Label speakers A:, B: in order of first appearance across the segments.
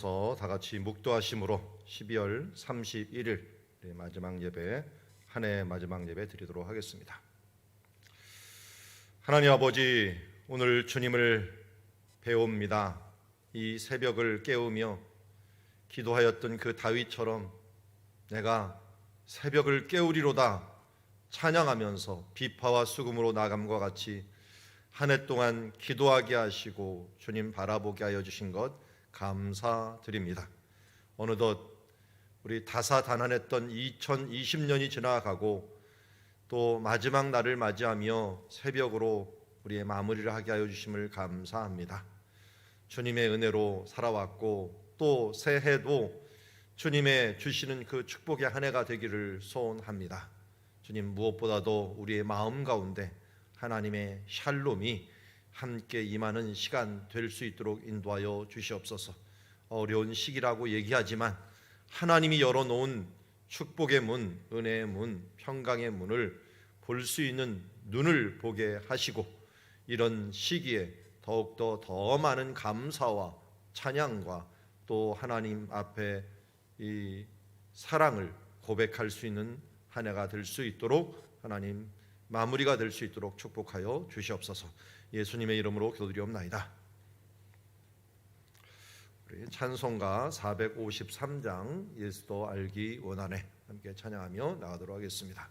A: 다 같이 묵도하심으로 12월 31일 마지막 예배, 한 해 마지막 예배 드리도록 하겠습니다. 하나님 아버지, 오늘 주님을 배웁니다. 이 새벽을 깨우며 기도하였던 그 다윗처럼 내가 새벽을 깨우리로다 찬양하면서 비파와 수금으로 나감과 같이 한 해 동안 기도하게 하시고 주님 바라보게 하여 주신 것 감사드립니다. 어느덧 우리 다사다난했던 2020년이 지나가고 또 마지막 날을 맞이하며 새벽으로 우리의 마무리를 하게 하여 주심을 감사합니다. 주님의 은혜로 살아왔고 또 새해도 주님의 주시는 그 축복의 한 해가 되기를 소원합니다. 주님, 무엇보다도 우리의 마음 가운데 하나님의 샬롬이 함께 임하는 시간 될 수 있도록 인도하여 주시옵소서. 어려운 시기라고 얘기하지만 하나님이 열어놓은 축복의 문, 은혜의 문, 평강의 문을 볼 수 있는 눈을 보게 하시고 이런 시기에 더욱더 더 많은 감사와 찬양과 또 하나님 앞에 이 사랑을 고백할 수 있는 한 해가 될 수 있도록 하나님 마무리가 될 수 있도록 축복하여 주시옵소서. 예수님의 이름으로 기도드리옵나이다. 우리 찬송가 453장 예수도 알기 원하네 함께 찬양하며 나가도록 하겠습니다.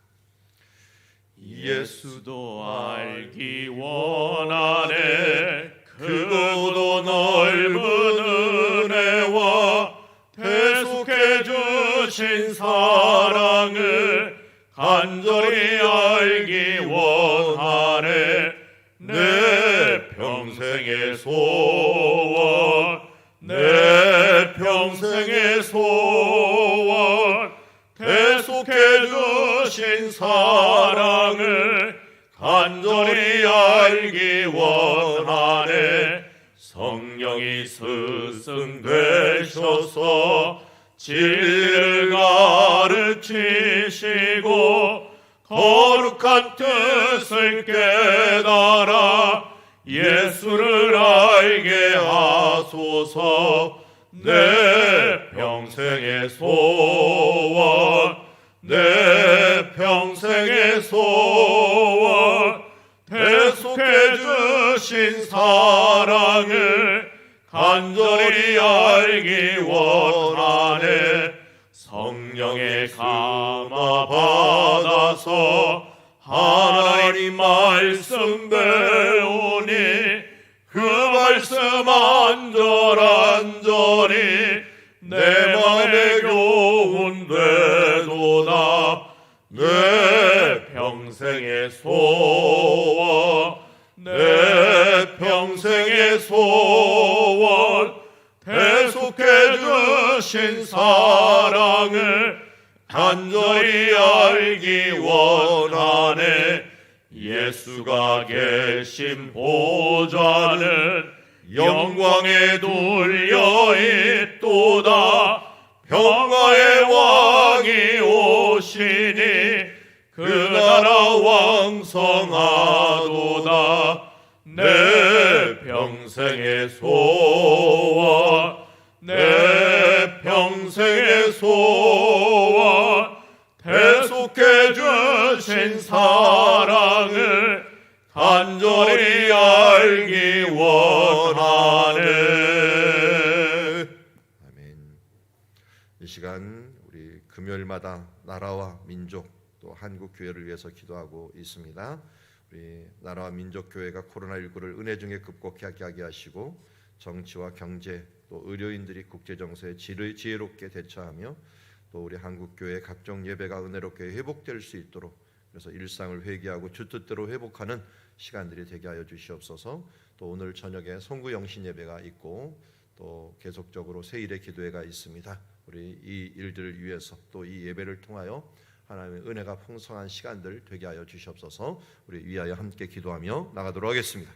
B: 예수도 알기 원하네 크고 넓은 은혜와 대속해 주신 사랑을 간절히 알기 원하네 내 평생의 소원 내 평생의 소원 대속해 주신 사랑을 간절히 알기 원하네 성령이 스승 되셔서 진리를 가르치시고 거룩한 뜻을 깨달아 예수를 알게 하소서 내 평생의 소원 내 평생의 소원 대속해 주신 사랑을 간절히 알기 원하네 성령의 감화 받아서 하나님 말씀 배우니 그 말씀 안절안절히 내 맘에 교훈되도다 내 평생의 소원 내 평생의 소원 대속해 주신 사랑을 간절히 알기 원하네 예수가 계신 보좌는 영광에 둘려있도다 평화의 왕이 오시니 그 나라 왕성하도다 내 평생의 소원 내 평생의 소원 대속해 주신 사랑을 간절히 알기 원하네.
A: 아멘. 이 시간 우리 금요일마다 나라와 민족 또 한국 교회를 위해서 기도하고 있습니다. 우리 나라와 민족 교회가 코로나19를 은혜 중에 극복하게 하시고 정치와 경제 또 의료인들이 국제 정세에 지혜롭게 대처하며 또 우리 한국 교회의 각종 예배가 은혜롭게 회복될 수 있도록 그래서 일상을 회개하고 주 뜻대로 회복하는 시간들이 되게 하여 주시옵소서. 또 오늘 저녁에 송구 영신 예배가 있고 또 계속적으로 세일의 기도회가 있습니다. 우리 이 일들을 위해서 또 이 예배를 통하여 하나님의 은혜가 풍성한 시간들 되게 하여 주시옵소서. 우리 위하여 함께 기도하며 나가도록 하겠습니다.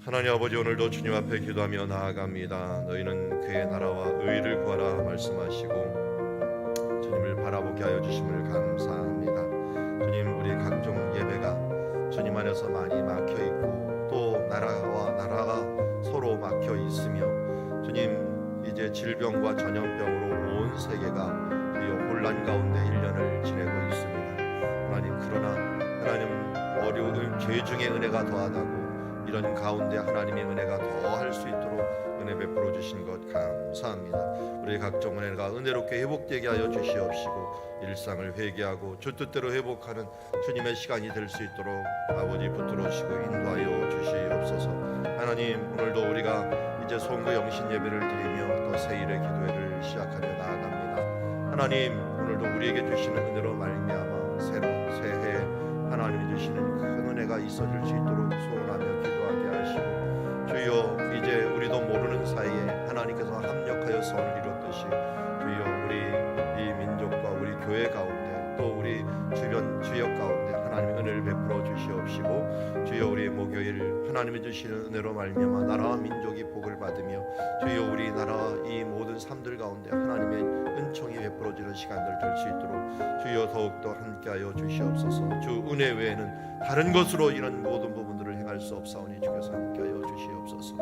A: 하나님 아버지, 오늘도 주님 앞에 기도하며 나아갑니다. 너희는 그의 나라와 의를 구하라 말씀하시고 주님을 바라보게 하여 주심을 감사합니다. 주님, 우리 각종 예배가 주님 안에서 많이 막혀있고 또 나라가 서로 막혀있으며 주님, 이 이제 질병과 전염병으로 온 세계가 주여 혼란 가운데 1년을 지내고 있습니다. 하나님, 그러나 하나님 어려운 죄 중에 은혜가 더하다고 이런 가운데 하나님의 은혜가 더할 수 있도록 은혜 베풀어 주신 것 감사합니다. 우리 각종 은혜가 은혜롭게 회복되게 하여 주시옵시고 일상을 회개하고 주 뜻대로 회복하는 주님의 시간이 될 수 있도록 아버지 붙들어주시고 인도하여 주시옵소서. 하나님, 오늘도 우리가 이제 송구 영신 예배를 드리며 또 새일의 기도회를 시작하며 나아갑니다. 하나님, 오늘도 우리에게 주시는 은혜로 말미암아 새해 하나님이 주시는 큰 은혜가 있어질 수 있도록 소원하며 기도하게 하시고, 주여 이제 우리도 모르는 사이에 하나님께서 합력하여 선을 이뤘듯이 주여 우리 이 민족과 우리 교회 가운데 또 우리 주변 지역 가운데 하나님의 은혜를 베풀어 주시옵시고, 주여 우리 목요일 하나님이 주시는 은혜로 말미암아 나라와 민족이 복을 받으며 주여 우리 나라 이 모든 삶들 가운데 하나님의 은총이 베풀어지는 시간들 될 수 있도록 주여 더욱더 함께하여 주시옵소서. 주 은혜 외에는 다른 것으로 이런 모든 부분들을 행할 수 없사오니 주께서 함께하여 주시옵소서.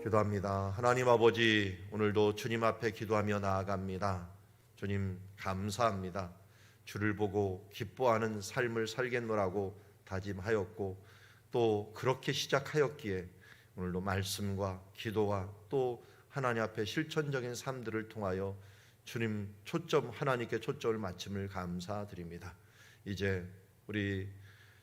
A: 기도합니다. 하나님 아버지, 오늘도 주님 앞에 기도하며 나아갑니다. 주님 감사합니다. 주를 보고 기뻐하는 삶을 살겠노라고 다짐하였고 또 그렇게 시작하였기에 오늘도 말씀과 기도와 또 하나님 앞에 실천적인 삶들을 통하여 주님 하나님께 초점을 맞춤을 감사드립니다. 이제 우리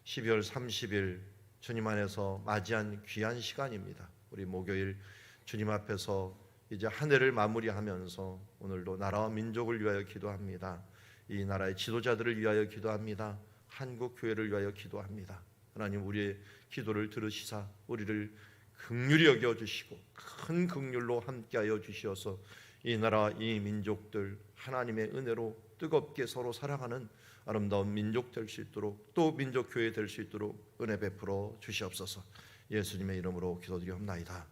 A: 12월 30일 주님 안에서 맞이한 귀한 시간입니다. 우리 목요일 주님 앞에서 이제 한 해를 마무리하면서 오늘도 나라와 민족을 위하여 기도합니다. 이 나라의 지도자들을 위하여 기도합니다. 한국 교회를 위하여 기도합니다. 하나님, 우리의 기도를 들으시사 우리를 긍휼히 여겨 주시고 큰 긍휼로 함께하여 주시어서 이 나라 이 민족들 하나님의 은혜로 뜨겁게 서로 사랑하는 아름다운 민족 될 수 있도록 또 민족 교회 될 수 있도록 은혜 베풀어 주시옵소서. 예수님의 이름으로 기도드리옵나이다.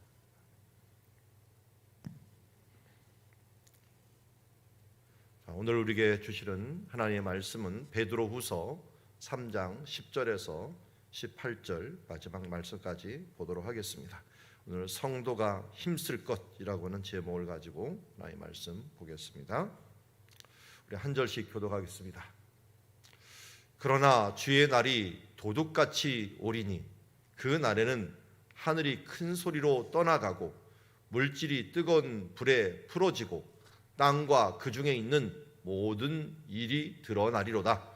A: 오늘 우리에게 주시는 하나님의 말씀은 베드로후서 3장 10절에서 18절 마지막 말씀까지 보도록 하겠습니다. 오늘 성도가 힘쓸 것이라고 하는 제목을 가지고 하나님의 말씀 보겠습니다. 우리 한 절씩 교독하겠습니다. 그러나 주의 날이 도둑같이 오리니 그 날에는 하늘이 큰 소리로 떠나가고 물질이 뜨거운 불에 풀어지고 땅과 그 중에 있는 모든 일이 드러나리로다.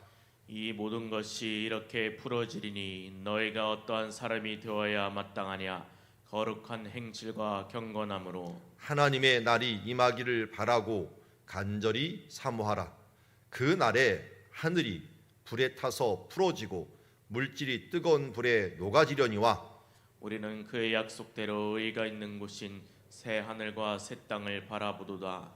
B: 이 모든 것이 이렇게 풀어지리니 너희가 어떠한 사람이 되어야 마땅하냐? 거룩한 행실과 경건함으로
A: 하나님의 날이 임하기를 바라고 간절히 사모하라. 그 날에 하늘이 불에 타서 풀어지고 물질이 뜨거운 불에 녹아지려니와
B: 우리는 그의 약속대로 의가 있는 곳인 새 하늘과 새 땅을 바라보도다.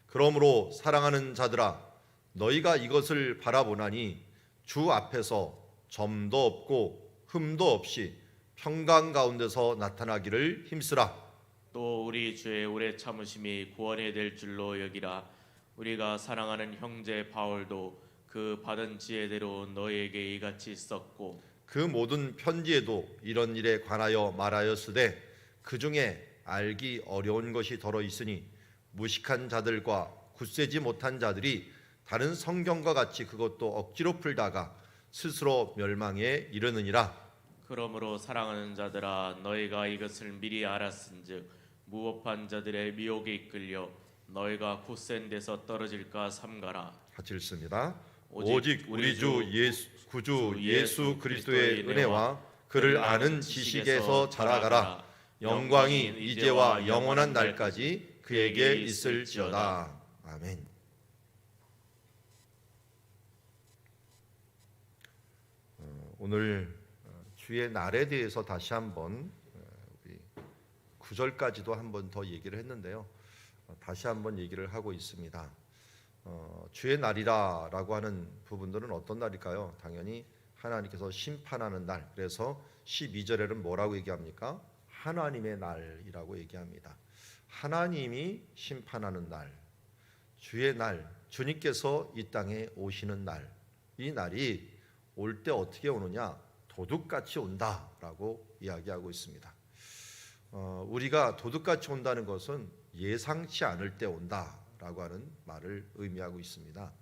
A: 그러므로 사랑하는 자들아, 너희가 이것을 바라보나니 주 앞에서 점도 없고 흠도 없이 평강 가운데서 나타나기를 힘쓰라.
B: 또 우리 주의 오래 참으심이 구원이 될 줄로 여기라. 우리가 사랑하는 형제 바울도 그 받은 지혜대로 너희에게 이같이 썼고
A: 그 모든 편지에도 이런 일에 관하여 말하였으되 그 중에 알기 어려운 것이 더러 있으니 무식한 자들과 굳세지 못한 자들이 다른 성경과 같이 그것도 억지로 풀다가 스스로 멸망에 이르느니라.
B: 그러므로 사랑하는 자들아, 너희가 이것을 미리 알았은즉 무법한 자들의 미혹에 이끌려 너희가 굳센 데서 떨어질까 삼가라.
A: 같이 읽습니다. 오직 우리 주 구주 예수 그리스도의 은혜와 그를 아는 지식에서 자라가라. 영광이 이제와 영원한 날까지 그에게 있을지어다. 아멘. 오늘 주의 날에 대해서 다시 한번 우리 9절까지도 한번 더 얘기를 했는데요. 다시 한번 얘기를 하고 있습니다. 주의 날이라고 하는 부분들은 어떤 날일까요? 당연히 하나님께서 심판하는 날. 그래서 12절에는 뭐라고 얘기합니까? 하나님의 날이라고 얘기합니다. 하나님이 심판하는 날, 주의 날, 주님께서 이 땅에 오시는 날. 이 날이 올 때 어떻게 오느냐? 도둑같이 온다라고 이야기하고 있습니다. 우리가 도둑같이 온다는 것은 예상치 않을 때 온다라고 하는 말을 의미하고 있습니다.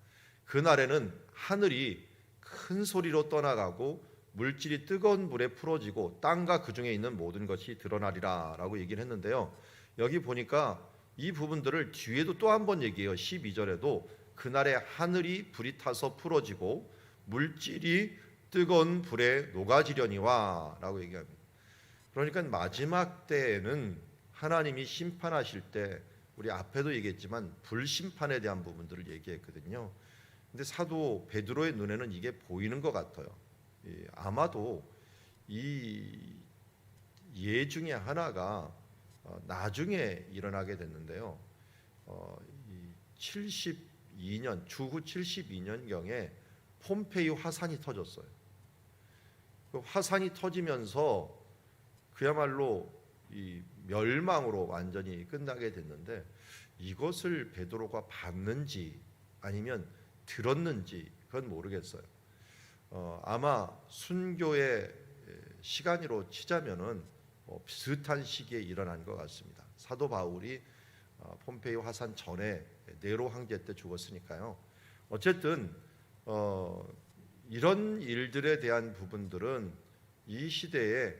A: 그날에는 하늘이 큰 소리로 떠나가고 물질이 뜨거운 불에 풀어지고 땅과 그 중에 있는 모든 것이 드러나리라라고 얘기를 했는데요. 여기 보니까 이 부분들을 뒤에도 또 한 번 얘기해요. 12절에도 그날에 하늘이 불이 타서 풀어지고 물질이 뜨거운 불에 녹아지려니와 라고 얘기합니다. 그러니까 마지막 때에는 하나님이 심판하실 때 우리 앞에도 얘기했지만 불심판에 대한 부분들을 얘기했거든요. 근데 사도 베드로의 눈에는 이게 보이는 것 같아요. 아마도 이 예 중에 하나가 나중에 일어나게 됐는데요. 72년 주후 72년경에 폼페이 화산이 터졌어요. 그 화산이 터지면서 그야말로 이 멸망으로 완전히 끝나게 됐는데 이것을 베드로가 봤는지 아니면 들었는지 그건 모르겠어요. 아마 순교의 시간으로 치자면은 비슷한 시기에 일어난 것 같습니다. 사도 바울이 폼페이 화산 전에 네로 황제 때 죽었으니까요. 어쨌든 이런 일들에 대한 부분들은 이 시대에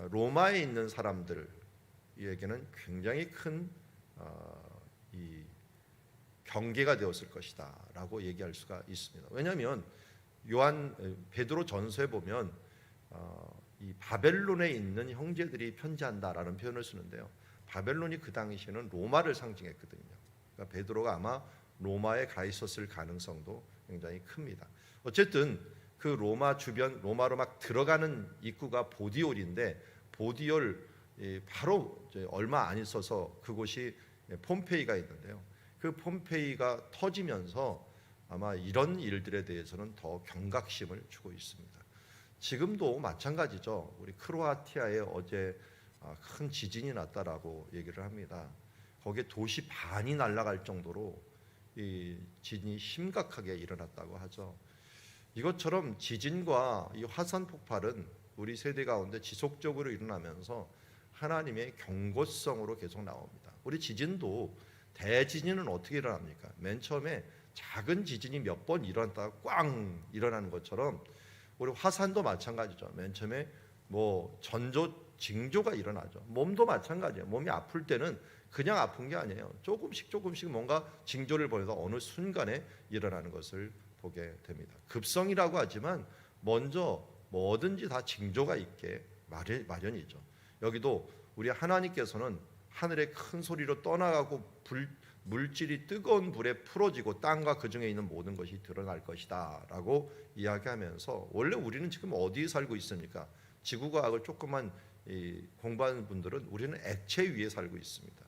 A: 로마에 있는 사람들에게는 굉장히 큰 이 경계가 되었을 것이다라고 얘기할 수가 있습니다. 왜냐하면 베드로 전서에 보면 이 바벨론에 있는 형제들이 편지한다라는 표현을 쓰는데요. 바벨론이 그 당시에는 로마를 상징했거든요. 그러니까 베드로가 아마 로마에 가 있었을 가능성도 굉장히 큽니다. 어쨌든 그 로마 주변 로마로 막 들어가는 입구가 보디올인데 보디올 바로 얼마 안 있어서 그곳이 폼페이가 있는데요. 그 폼페이가 터지면서 아마 이런 일들에 대해서는 더 경각심을 주고 있습니다. 지금도 마찬가지죠. 우리 크로아티아에 어제 큰 지진이 났다라고 얘기를 합니다. 거기에 도시 반이 날아갈 정도로 이 지진이 심각하게 일어났다고 하죠. 이것처럼 지진과 이 화산 폭발은 우리 세대 가운데 지속적으로 일어나면서 하나님의 경고성으로 계속 나옵니다. 우리 지진도 대지진은 어떻게 일어납니까? 맨 처음에 작은 지진이 몇 번 일어났다가 꽝 일어나는 것처럼 우리 화산도 마찬가지죠. 맨 처음에 전조 징조가 일어나죠. 몸도 마찬가지예요. 몸이 아플 때는 그냥 아픈 게 아니에요. 조금씩 뭔가 징조를 보여서 어느 순간에 일어나는 것을 보게 됩니다. 급성이라고 하지만 먼저 뭐든지 다 징조가 있게 마련이죠. 여기도 우리 하나님께서는 하늘의 큰 소리로 떠나가고 물질이 뜨거운 불에 풀어지고 땅과 그 중에 있는 모든 것이 드러날 것이다 라고 이야기하면서 원래 우리는 지금 어디에 살고 있습니까? 지구과학을 조금만 공부하는 분들은 우리는 액체 위에 살고 있습니다.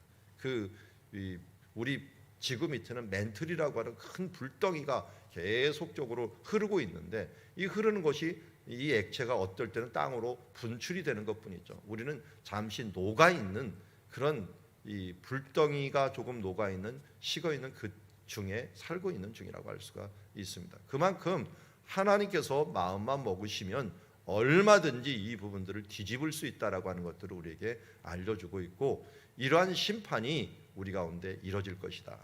A: 우리 지구 밑에는 멘틀이라고 하는 큰 불덩이가 계속적으로 흐르고 있는데 이 흐르는 것이 이 액체가 어떨 때는 땅으로 분출이 되는 것뿐이죠. 우리는 잠시 녹아 있는 그런 이 불덩이가 조금 녹아 있는 식어 있는 그 중에 살고 있는 중이라고 할 수가 있습니다. 그만큼 하나님께서 마음만 먹으시면 얼마든지 이 부분들을 뒤집을 수 있다라고 하는 것들을 우리에게 알려주고 있고 이러한 심판이 우리 가운데 이뤄질 것이다.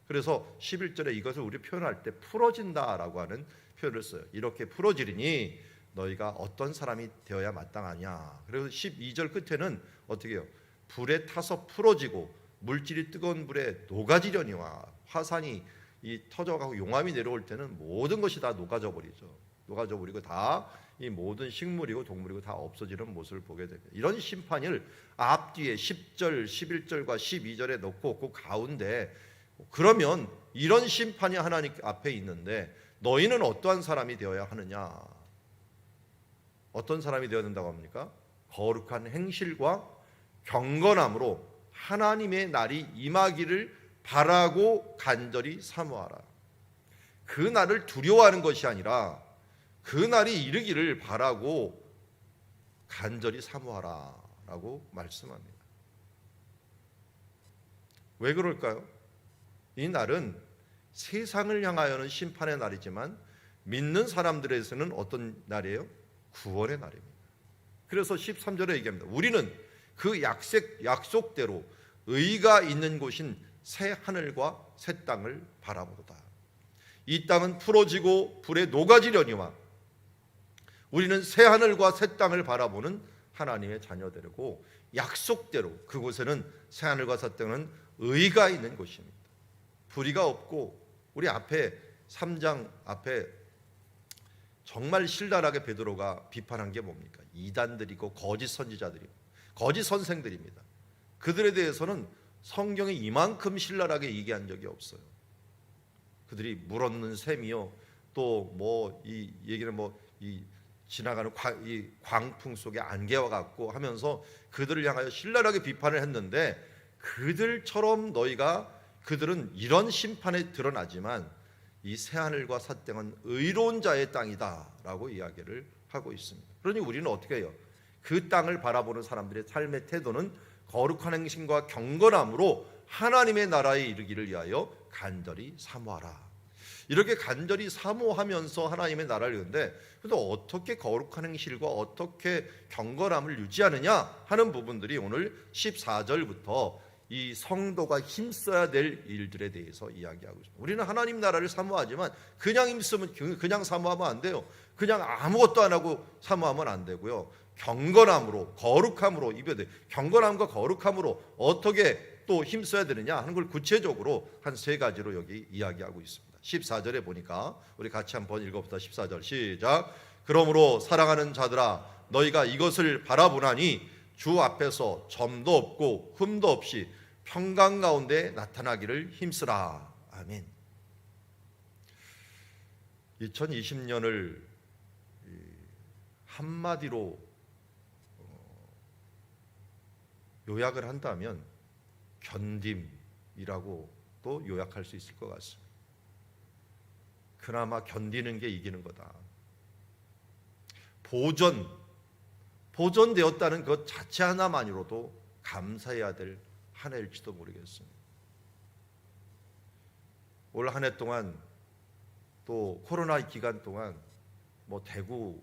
A: 그래서 11절에 이것을 우리 표현할 때 풀어진다라고 하는 표현을 써요. 이렇게 풀어지리니 너희가 어떤 사람이 되어야 마땅하냐. 그래서 12절 끝에는 어떻게 해요? 불에 타서 풀어지고 물질이 뜨거운 불에 녹아지려니와 화산이 터져가고 용암이 내려올 때는 모든 것이 다 녹아져 버리죠. 녹아져 버리고 다 이 모든 식물이고 동물이고 다 없어지는 모습을 보게 됩니다. 이런 심판을 앞뒤에 10절, 11절과 12절에 놓고 그 가운데 그러면 이런 심판이 하나님 앞에 있는데 너희는 어떠한 사람이 되어야 하느냐? 어떤 사람이 되어야 된다고 합니까? 거룩한 행실과 경건함으로 하나님의 날이 임하기를 바라고 간절히 사모하라. 그 날을 두려워하는 것이 아니라 그 날이 이르기를 바라고 간절히 사모하라 라고 말씀합니다. 왜 그럴까요? 이 날은 세상을 향하여는 심판의 날이지만 믿는 사람들에서는 어떤 날이에요? 구원의 날입니다. 그래서 13절에 얘기합니다. 우리는 그 약속대로 의가 있는 곳인 새 하늘과 새 땅을 바라보도다. 이 땅은 풀어지고 불에 녹아지려니와 우리는 새 하늘과 새 땅을 바라보는 하나님의 자녀들이고 약속대로 그곳에는 새 하늘과 새 땅은 의가 있는 곳입니다. 불의가 없고 우리 앞에 3장 앞에 정말 신랄하게 베드로가 비판한 게 뭡니까? 이단들이고 거짓 선지자들이고 거짓 선생들입니다. 그들에 대해서는 성경에 이만큼 신랄하게 얘기한 적이 없어요. 그들이 물 얻는 셈이요, 또 뭐 이 얘기는 뭐 이 지나가는 이 광풍 속의 안개와 같고 하면서 그들을 향하여 신랄하게 비판을 했는데, 그들처럼 그들은 이런 심판에 드러나지만 이 새하늘과 새 땅은 의로운 자의 땅이다라고 이야기를 하고 있습니다. 그러니 우리는 어떻게 해요? 그 땅을 바라보는 사람들의 삶의 태도는 거룩한 행심과 경건함으로 하나님의 나라에 이르기를 위하여 간절히 사모하라. 이렇게 간절히 사모하면서 하나님의 나라를 이루는데, 그런데 어떻게 거룩한 행실과 어떻게 경건함을 유지하느냐 하는 부분들이 오늘 14절부터 이 성도가 힘써야 될 일들에 대해서 이야기하고 있습니다. 우리는 하나님 나라를 사모하지만 그냥 힘쓰면, 그냥 사모하면 안 돼요. 그냥 아무것도 안 하고 사모하면 안 되고요. 경건함으로, 거룩함으로 입어야 돼. 경건함과 거룩함으로 어떻게 또 힘써야 되느냐 하는 걸 구체적으로 한 3가지로 여기 이야기하고 있습니다. 14절에 보니까 우리 같이 한번 읽어봅시다. 14절 시작. 그러므로 사랑하는 자들아, 너희가 이것을 바라보나니 주 앞에서 점도 없고 흠도 없이 평강 가운데 나타나기를 힘쓰라. 아멘. 2020년을 한마디로 요약을 한다면 견딤이라고 또 요약할 수 있을 것 같습니다. 그나마 견디는 게 이기는 거다. 보존되었다는 것 자체 하나만으로도 감사해야 될 한 해일지도 모르겠습니다. 올 한 해 동안 또 코로나 기간 동안 뭐 대구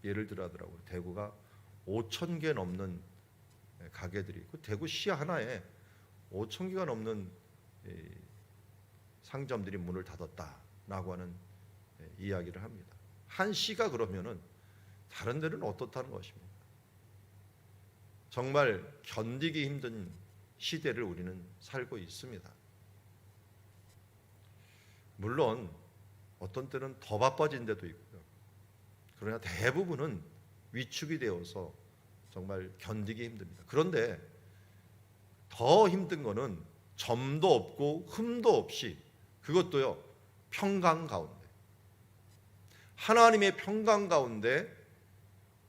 A: 예를 들어 하더라고요. 대구가 5,000개 넘는 가게들이 있고 대구시 하나에 5,000개가 넘는 상점들이 문을 닫았다라고 하는 이야기를 합니다. 한 시가 그러면은 다른 데는 어떻다는 것입니다. 정말 견디기 힘든 시대를 우리는 살고 있습니다. 물론 어떤 때는 더 바빠진 데도 있고요. 그러나 대부분은 위축이 되어서 정말 견디기 힘듭니다. 그런데 더 힘든 거는 점도 없고 흠도 없이, 그것도요 평강 가운데, 하나님의 평강 가운데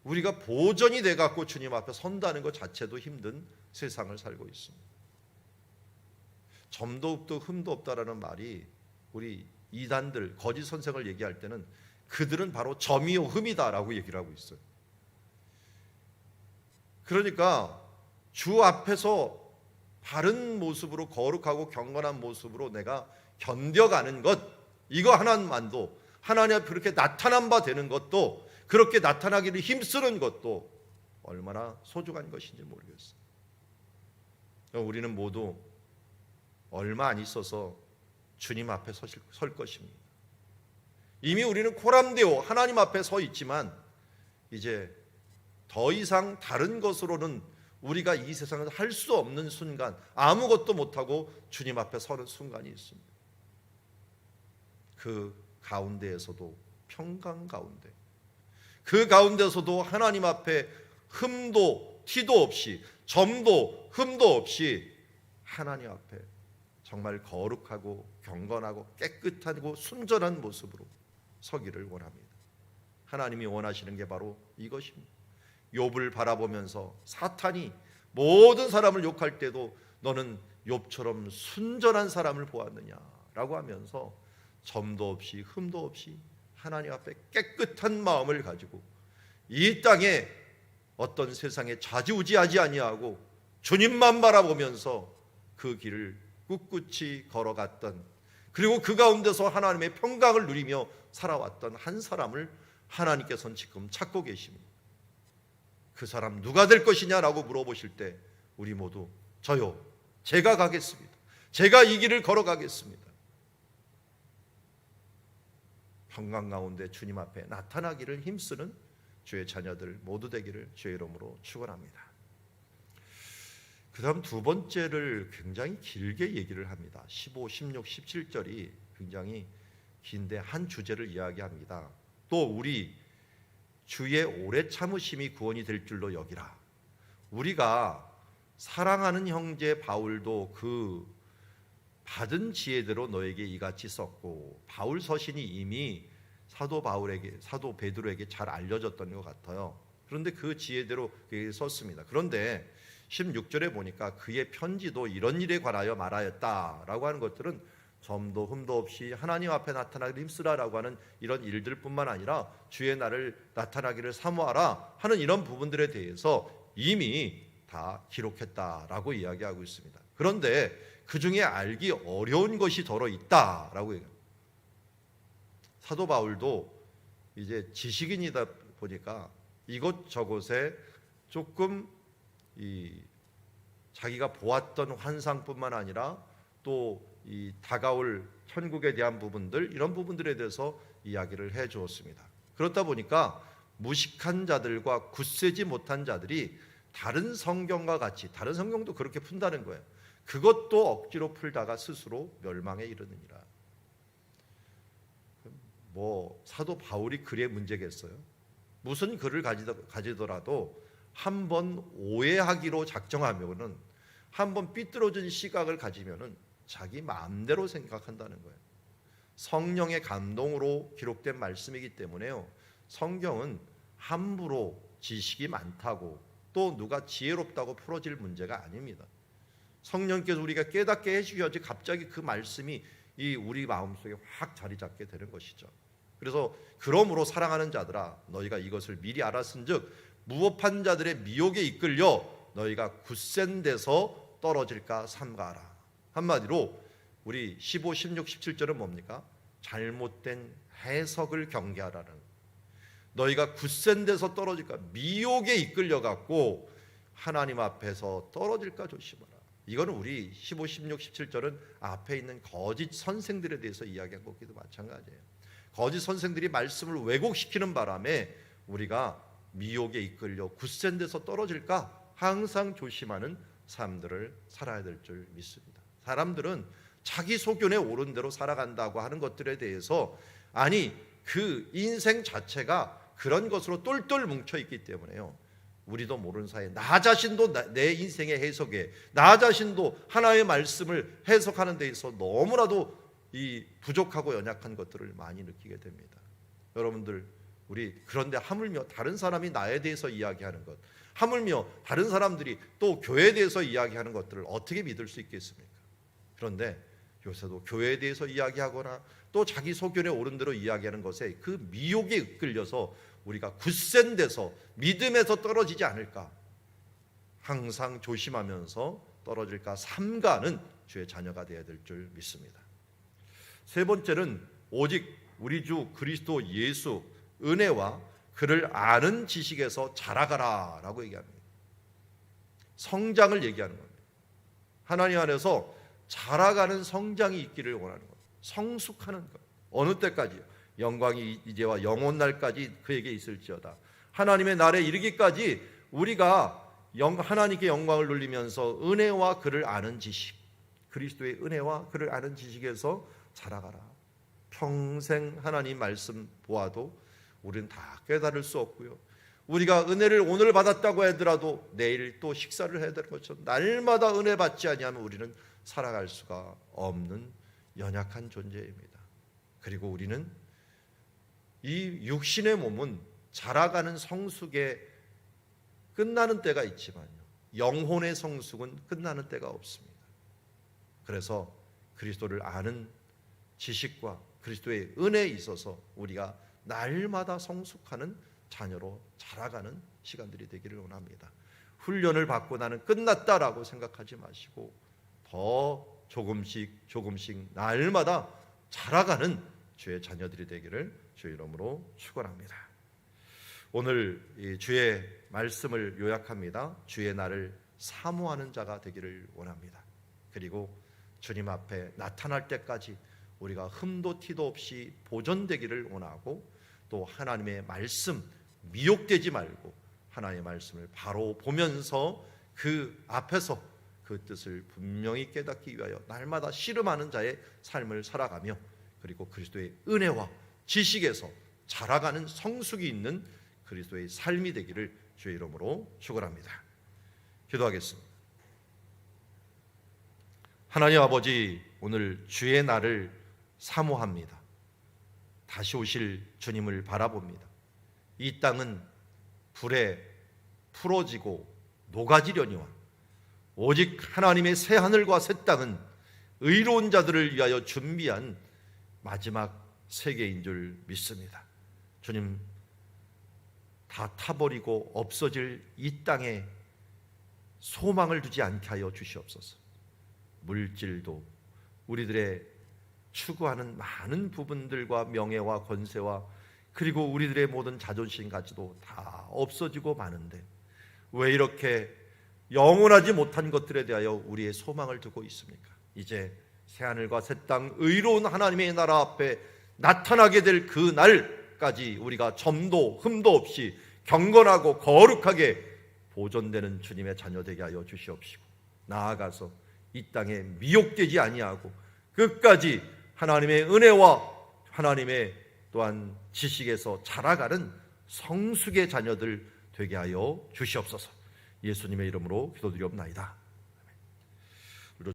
A: 우리가 보전이 돼 갖고 주님 앞에 선다는 것 자체도 힘든 세상을 살고 있습니다. 점도 없고 흠도 없다라는 말이 우리 이단들 거짓 선생을 얘기할 때는 그들은 바로 점이요 흠이다라고 얘기를 하고 있어요. 그러니까 주 앞에서 바른 모습으로 거룩하고 경건한 모습으로 내가 견뎌가는 것, 이거 하나만도 하나님 앞에 그렇게 나타난 바 되는 것도, 그렇게 나타나기를 힘쓰는 것도 얼마나 소중한 것인지 모르겠어요. 우리는 모두 얼마 안 있어서 주님 앞에 설 것입니다. 이미 우리는 코람되어 하나님 앞에 서 있지만 이제 더 이상 다른 것으로는 우리가 이 세상에서 할 수 없는 순간, 아무것도 못하고 주님 앞에 서는 순간이 있습니다. 그 가운데에서도 평강 가운데, 그 가운데서도 하나님 앞에 흠도 티도 없이, 점도 흠도 없이 하나님 앞에 정말 거룩하고 경건하고 깨끗하고 순전한 모습으로 서기를 원합니다. 하나님이 원하시는 게 바로 이것입니다. 욥을 바라보면서 사탄이 모든 사람을 욕할 때도 너는 욥처럼 순전한 사람을 보았느냐라고 하면서 점도 없이 흠도 없이 하나님 앞에 깨끗한 마음을 가지고 이 땅에 어떤 세상에 좌지우지하지 아니하고 주님만 바라보면서 그 길을 꿋꿋이 걸어갔던, 그리고 그 가운데서 하나님의 평강을 누리며 살아왔던 한 사람을 하나님께서는 지금 찾고 계십니다. 그 사람 누가 될 것이냐라고 물어보실 때 우리 모두 저요, 제가 가겠습니다. 제가 이 길을 걸어가겠습니다. 평강 가운데 주님 앞에 나타나기를 힘쓰는 주의 자녀들 모두 되기를 주의 이름으로 축원합니다. 그 다음 두 번째를 굉장히 길게 얘기를 합니다. 15, 16, 17절이 굉장히 긴데 한 주제를 이야기합니다. 또 우리 주의 오래 참으심이 구원이 될 줄로 여기라. 우리가 사랑하는 형제 바울도 그 받은 지혜대로 너에게 이같이 썼고, 바울 서신이 이미 사도 베드로에게 잘 알려졌던 것 같아요. 그런데 그 지혜대로 썼습니다. 그런데 16절에 보니까 그의 편지도 이런 일에 관하여 말하였다라고 하는 것들은 점도 흠도 없이 하나님 앞에 나타나기를 힘쓰라라고 하는 이런 일들뿐만 아니라 주의 날을 나타나기를 사모하라 하는 이런 부분들에 대해서 이미 다 기록했다라고 이야기하고 있습니다. 그런데 그 중에 알기 어려운 것이 더러 있다라고 얘기합니다. 사도 바울도 이제 지식인이다 보니까 이곳저곳에 조금 자기가 보았던 환상뿐만 아니라 또 이 다가올 천국에 대한 부분들, 이런 부분들에 대해서 이야기를 해 주었습니다. 그렇다 보니까 무식한 자들과 굳세지 못한 자들이 다른 성경과 같이, 다른 성경도 그렇게 푼다는 거예요. 그것도 억지로 풀다가 스스로 멸망에 이르느니라. 뭐 사도 바울이 글의 문제겠어요? 무슨 글을 가지더라도 한번 오해하기로 작정하면은, 한번 삐뚤어진 시각을 가지면은 자기 마음대로 생각한다는 거예요. 성령의 감동으로 기록된 말씀이기 때문에요, 성경은 함부로 지식이 많다고 또 누가 지혜롭다고 풀어질 문제가 아닙니다. 성령께서 우리가 깨닫게 해주셔야지 갑자기 그 말씀이 우리 마음속에 확 자리 잡게 되는 것이죠. 그래서 그러므로 사랑하는 자들아, 너희가 이것을 미리 알았은즉 무법한 자들의 미혹에 이끌려 너희가 굳센 데서 떨어질까 삼가하라. 한마디로 우리 15, 16, 17절은 뭡니까? 잘못된 해석을 경계하라는, 너희가 굳센 데서 떨어질까, 미혹에 이끌려 갖고 하나님 앞에서 떨어질까 조심하라. 이거는 우리 15, 16, 17절은 앞에 있는 거짓 선생들에 대해서 이야기한 것과도 마찬가지예요. 거짓 선생들이 말씀을 왜곡시키는 바람에 우리가 미혹에 이끌려 굳센 데서 떨어질까 항상 조심하는 삶들을 살아야 될 줄 믿습니다. 사람들은 자기 소견에 옳은 대로 살아간다고 하는 것들에 대해서, 아니 그 인생 자체가 그런 것으로 똘똘 뭉쳐 있기 때문에요, 우리도 모르는 사이에 나 자신도 내 인생의 해석에, 나 자신도 하나의 말씀을 해석하는 데 있어서 너무나도 부족하고 연약한 것들을 많이 느끼게 됩니다. 여러분들, 우리 그런데 하물며 다른 사람이 나에 대해서 이야기하는 것, 하물며 다른 사람들이 또 교회에 대해서 이야기하는 것들을 어떻게 믿을 수 있겠습니까? 그런데 요새도 교회에 대해서 이야기하거나 또 자기 소견에 옳은 대로 이야기하는 것에 그 미혹에 이끌려서 우리가 굳센 데서, 믿음에서 떨어지지 않을까 항상 조심하면서 떨어질까 삼가는 주의 자녀가 되어야 될 줄 믿습니다. 세 번째는 오직 우리 주 그리스도 예수 은혜와 그를 아는 지식에서 자라가라 라고 얘기합니다. 성장을 얘기하는 겁니다. 하나님 안에서 자라가는 성장이 있기를 원하는 겁니다. 성숙하는 것. 어느 때까지요? 영광이 이제와 영원 날까지 그에게 있을지어다. 하나님의 날에 이르기까지 우리가 하나님께 영광을 돌리면서 은혜와 그를 아는 지식, 그리스도의 은혜와 그를 아는 지식에서 자라가라. 평생 하나님 말씀 보아도 우리는 다 깨달을 수 없고요, 우리가 은혜를 오늘 받았다고 하더라도 내일 또 식사를 해야 될 것처럼 날마다 은혜 받지 아니하면 우리는 살아갈 수가 없는 연약한 존재입니다. 그리고 우리는 이 육신의 몸은 자라가는 성숙에 끝나는 때가 있지만요, 영혼의 성숙은 끝나는 때가 없습니다. 그래서 그리스도를 아는 지식과 그리스도의 은혜에 있어서 우리가 날마다 성숙하는 자녀로 자라가는 시간들이 되기를 원합니다. 훈련을 받고 나는 끝났다라고 생각하지 마시고 더 조금씩 날마다 자라가는 주의 자녀들이 되기를 주의 이름으로 축원합니다. 오늘 이 주의 말씀을 요약합니다. 주의 날을 사모하는 자가 되기를 원합니다. 그리고 주님 앞에 나타날 때까지 우리가 흠도 티도 없이 보존되기를 원하고, 또 하나님의 말씀 미혹되지 말고 하나님의 말씀을 바로 보면서 그 앞에서 그 뜻을 분명히 깨닫기 위하여 날마다 씨름하는 자의 삶을 살아가며, 그리고 그리스도의 은혜와 지식에서 자라가는 성숙이 있는 그리스도의 삶이 되기를 주의 이름으로 축원합니다. 기도하겠습니다. 하나님 아버지, 오늘 주의 날을 사모합니다. 다시 오실 주님을 바라봅니다. 이 땅은 불에 풀어지고 녹아지려니와 오직 하나님의 새 하늘과 새 땅은 의로운 자들을 위하여 준비한 마지막 세계인 줄 믿습니다. 주님, 다 타버리고 없어질 이 땅에 소망을 두지 않게 하여 주시옵소서. 물질도, 우리들의 추구하는 많은 부분들과 명예와 권세와 그리고 우리들의 모든 자존심 가치도 다 없어지고 마는데 왜 이렇게 영원하지 못한 것들에 대하여 우리의 소망을 두고 있습니까? 이제 새하늘과 새 땅 의로운 하나님의 나라 앞에 나타나게 될 그 날까지 우리가 점도 흠도 없이 경건하고 거룩하게 보존되는 주님의 자녀 되게 하여 주시옵시고, 나아가서 이 땅에 미혹되지 아니하고 끝까지 하나님의 은혜와 하나님의 또한 지식에서 자라가는 성숙의 자녀들 되게 하여 주시옵소서. 예수님의 이름으로 기도드리옵나이다.